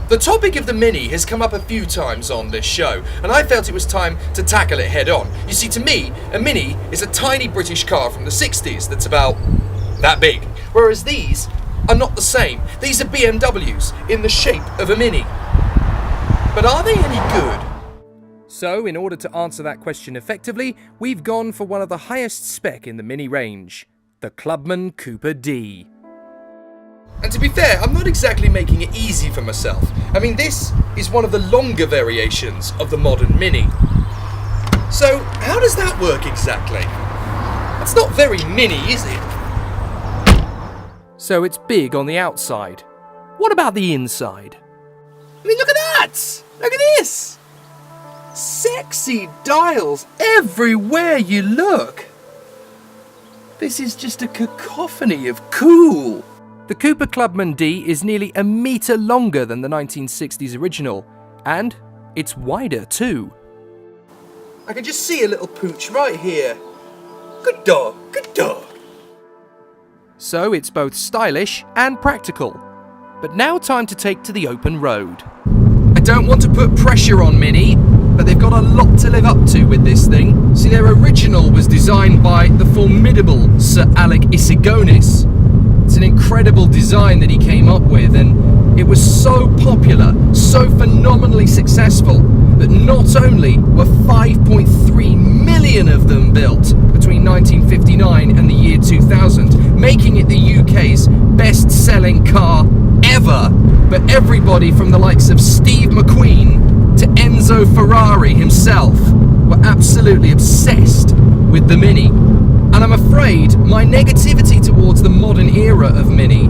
The topic of the Mini has come up a few times on this show, and I felt it was time to tackle it head on. You see, to me, a Mini is a tiny British car from the 60s that's about that big, whereas these are not the same. These are BMWs in the shape of a Mini. But are they any good? So, in order to answer that question effectively, we've gone for one of the highest spec in the Mini range, the Clubman Cooper D. And to be fair, I'm not exactly making it easy for myself. I mean, this is one of the longer variations of the modern Mini. So, how does that work exactly? That's not very Mini, is it? So it's big on the outside. What about the inside? I mean, look at that! Look at this! Sexy dials everywhere you look. This is just a cacophony of cool. The Cooper Clubman D is nearly a metre longer than the 1960s original, and it's wider too. I can just see a little pooch right here. Good dog, good dog. So it's both stylish and practical. But now time to take to the open road. I don't want to put pressure on Mini, but they've got a lot to live up to with this thing. See, their original was designed by the formidable Sir Alec Isigonis. It's an incredible design that he came up with, and it was so popular, so phenomenally successful, that not only were 5.3 million of them built between 1959 and the year 2000, making it the UK's best-selling car ever, but everybody from the likes of Steve McQueen to Enzo Ferrari himself were absolutely obsessed with the Mini. And I'm afraid my negativity towards the modern era of Mini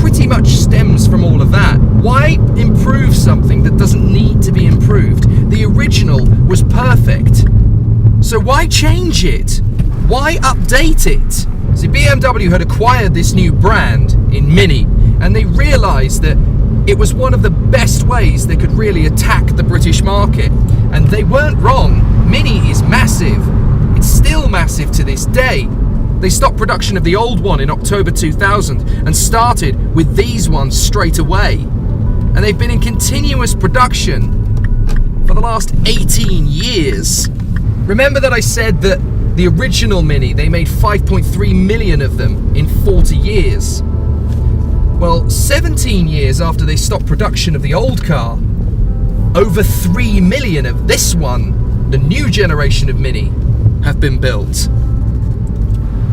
pretty much stems from all of that. Why improve something that doesn't need to be improved? The original was perfect. So why change it? Why update it? See, BMW had acquired this new brand in Mini, and they realised that it was one of the best ways they could really attack the British market. And they weren't wrong. Mini is massive. It's still massive to this day. They stopped production of the old one in October 2000 and started with these ones straight away. And they've been in continuous production for the last 18 years. Remember that I said that the original Mini, they made 5.3 million of them in 40 years. Well, 17 years after they stopped production of the old car, over 3 million of this one, the new generation of Mini, have been built.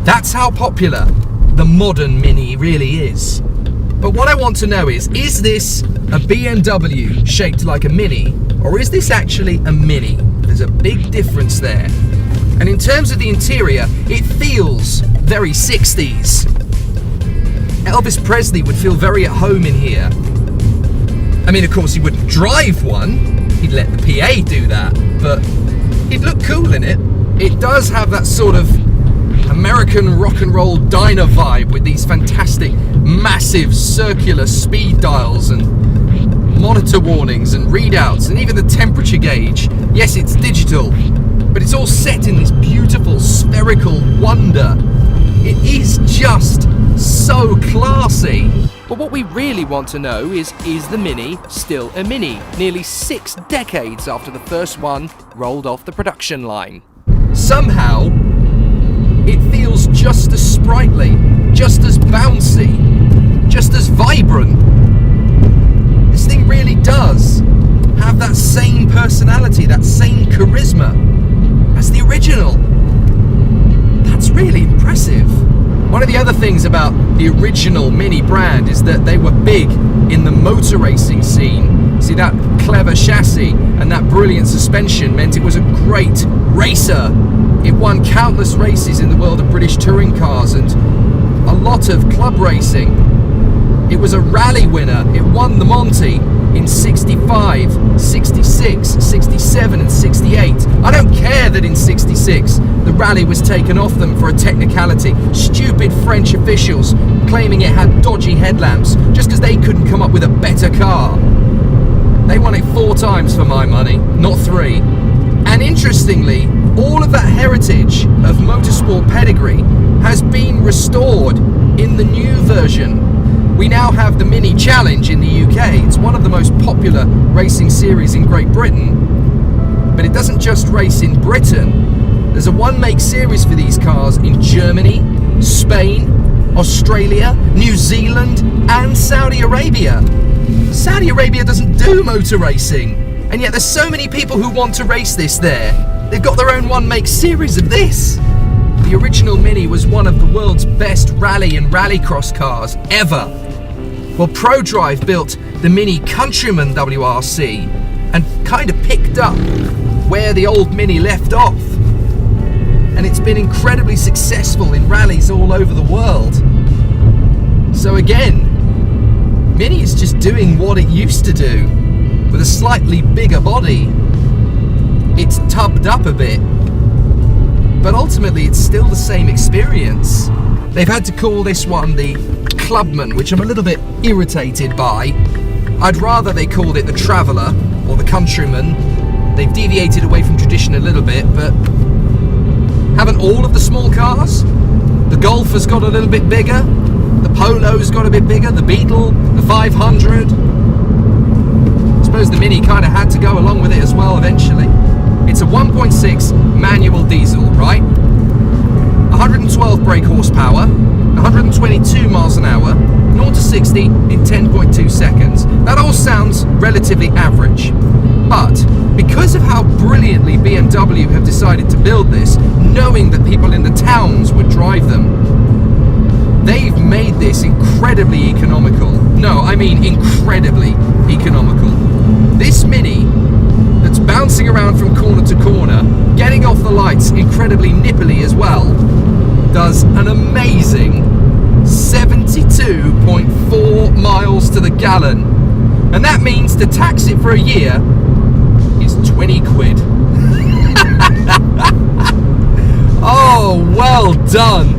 That's how popular the modern Mini really is. But what I want to know is this a BMW shaped like a Mini, or is this actually a Mini? There's a big difference there. And in terms of the interior, it feels very 60s. Elvis Presley would feel very at home in here. I mean, of course, he wouldn't drive one. He'd let the PA do that, but he'd look cool in it. It does have that sort of American rock and roll diner vibe with these fantastic, massive circular speed dials and monitor warnings and readouts and even the temperature gauge. Yes, it's digital, but it's all set in this beautiful spherical wonder. It is just so classy. But what we really want to know is the Mini still a Mini, nearly 6 decades after the first one rolled off the production line? Somehow, it feels just as sprightly, just as bouncy, just as vibrant. This thing really does have that same personality, that same charisma as the original. That's really impressive. One of the other things about the original Mini brand is that they were big in the motor racing scene. See, that clever chassis and that brilliant suspension meant it was a great racer. It won countless races in the world of British touring cars and a lot of club racing. It was a rally winner. It won the Monty in 65, 66, 67 and 68. I don't care that in 66 the rally was taken off them for a technicality. Stupid French officials claiming it had dodgy headlamps just because they couldn't come up with a better car. They won it 4 times for my money, not 3. And interestingly, all of that heritage of motorsport pedigree has been restored in the new version. We now have the Mini Challenge in the UK. It's one of the most popular racing series in Great Britain. But it doesn't just race in Britain. There's a one-make series for these cars in Germany, Spain, Australia, New Zealand, and Saudi Arabia. Saudi Arabia doesn't do motor racing, and yet there's so many people who want to race this there. They've got their own one-make series of this. The original Mini was one of the world's best rally and rallycross cars ever. Well, ProDrive built the Mini Countryman WRC and kind of picked up where the old Mini left off. And it's been incredibly successful in rallies all over the world. So again, Mini is just doing what it used to do, with a slightly bigger body. It's tubbed up a bit, but ultimately it's still the same experience. They've had to call this one the Clubman, which I'm a little bit irritated by. I'd rather they called it the Traveller or the Countryman. They've deviated away from tradition a little bit, but haven't all of the small cars? The Golf has got a little bit bigger, the Polo's got a bit bigger, the Beetle, the 500. I suppose the Mini kind of had to go along with it as well eventually. It's a 1.6 manual diesel, right? 112 brake horsepower, 122 miles an hour, 0 to 60 in 10.2 seconds. That all sounds relatively average. But because of how brilliantly BMW have decided to build this, knowing that people in the towns would drive them, they've made this incredibly economical. No, I mean incredibly economical. This Mini that's bouncing around from corner to corner, getting off the lights incredibly nippily as well, does an amazing 72.4 miles to the gallon. And that means to tax it for a year is 20 quid. Oh, well done.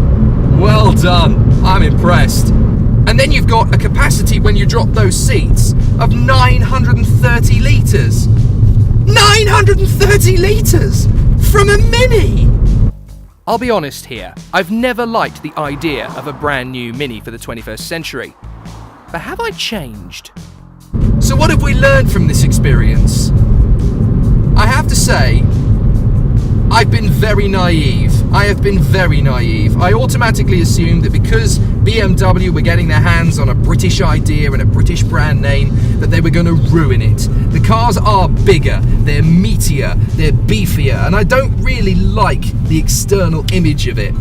Well done. I'm impressed. And then you've got a capacity when you drop those seats of 930 litres. 930 litres from a Mini! I'll be honest here, I've never liked the idea of a brand new Mini for the 21st century. But have I changed? So what have we learned from this experience? I have to say, I've been very naive. I have been very naive. I automatically assumed that because BMW were getting their hands on a British idea and a British brand name, that they were going to ruin it. The cars are bigger, they're meatier, they're beefier, and I don't really like the external image of it.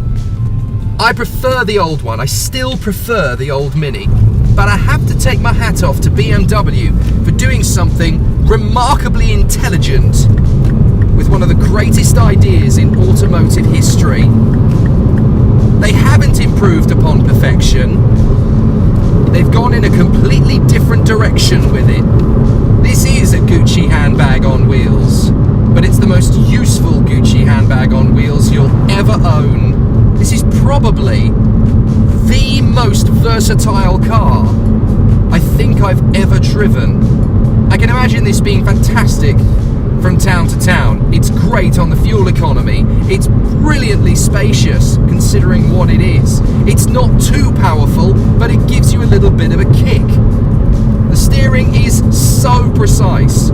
I prefer the old one. I still prefer the old Mini. But I have to take my hat off to BMW for doing something remarkably intelligent with one of the greatest ideas in automotive history. They haven't improved upon perfection. They've gone in a completely different direction with it. This is a Gucci handbag on wheels, but it's the most useful Gucci handbag on wheels you'll ever own. This is probably the most versatile car I think I've ever driven. I can imagine this being fantastic from town to town. It's great on the fuel economy. It's brilliantly spacious considering what it is. It's not too powerful, but it gives you a little bit of a kick. The steering is so precise.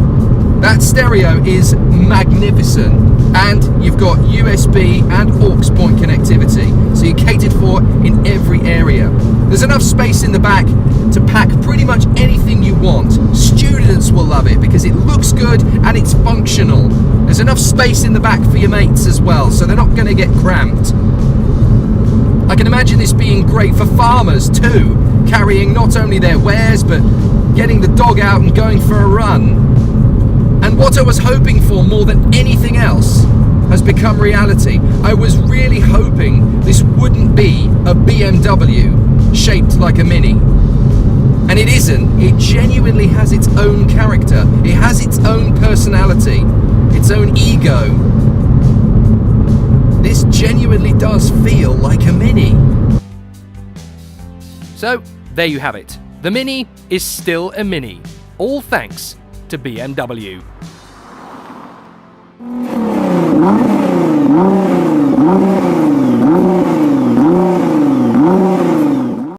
That stereo is magnificent, and you've got USB and aux point connectivity, so you're catered for in every area. There's enough space in the back to pack pretty much anything you want. Students will love it because it looks good and it's functional. There's enough space in the back for your mates as well, so they're not going to get cramped. I can imagine this being great for farmers too, carrying not only their wares but getting the dog out and going for a run. And what I was hoping for more than anything else has become reality. I was really hoping this wouldn't be a BMW shaped like a Mini. And it isn't. It genuinely has its own character. It has its own personality, its own ego. This genuinely does feel like a Mini. So, there you have it. The Mini is still a Mini. All thanks to BMW.